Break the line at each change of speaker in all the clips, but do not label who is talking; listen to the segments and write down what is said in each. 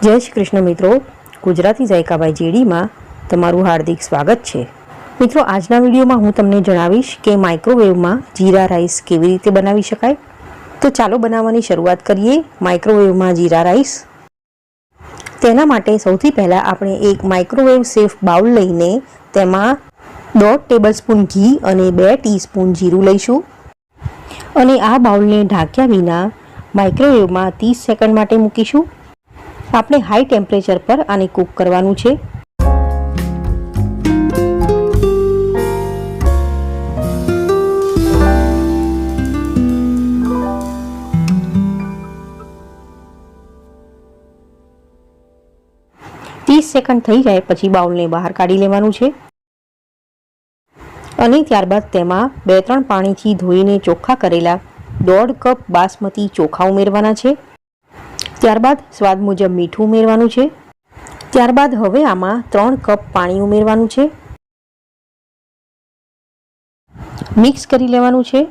जय श्री कृष्ण मित्रों, गुजराती जायका bye JD में तमारू हार्दिक स्वागत है। मित्रों, आजना विडियो में हूँ तमने जणावीश के माइक्रोवेव में जीरा राइस केवी रीते बनावी शकाय। तो चालो बनाववानी शरूआत करिए। माइक्रोवेव में जीरा राइस तेना माटे सौथी पहला आपणे एक माइक्रोवेव सेफ बाउल लईने तेमां 1.5 टेबलस्पून घी अने 2 टीस्पून जीरु लईशुं अने आ बाउलने ढाक्या विना माइक्रोवेव में 30 सेकंड माटे मूकीशुं। आपणे हाई टेम्परेचर पर आने कूक करवानुं छे। तीस सेकंड थई जाए पछी बाउलने बहार काढी लेवानुं छे अने त्यारबाद तेमां 2-3 पाणीथी धोईने चोख्खा करेला 1.5 कप बासमती चोखा उमेरवाना छे। त्यारबाद स्वाद मुजब मीठું उमेरवानुं छे। त्यारबाद हवे आमां 3 कप पाणी उमेरवानुं छे। मिक्स करी लेवानुं छे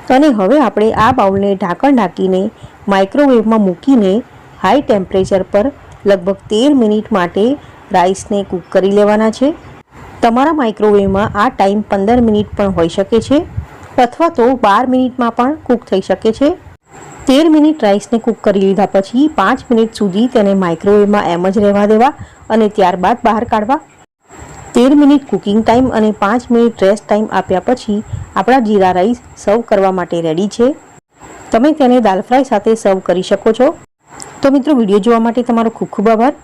अने हवे आपणे आ बाउलने ढांकण ढांकीने माइक्रोवेव में मूकीने हाई टेम्परेचर पर लगभग 13 मिनिट माटे राइसने कूक करी लेवाना छे। तमारा माइक्रोवेव में आ टाइम 15 मिनिट पण होई शके छे अथवा तो 12 मिनिट में पण कूक थई शके छे। 13 मिनिट राइस ने कूक करी लीधा पछी 5 मिनिट सुधी तेने माइक्रोवेव में एम ज रहेवा देवा अने त्यारबाद बहार काढवा। 13 मिनिट कुकिंग टाइम अने 5 मिनिट रेस्ट टाइम आप्या पछी आपणा जीरा राइस सर्व करवा माटे रेडी छे। तमे तेने दाल फ्राय साथे सर्व करी शको छो। तो मित्रों, विडियो जोवा माटे तमारो खूब खूब आभार।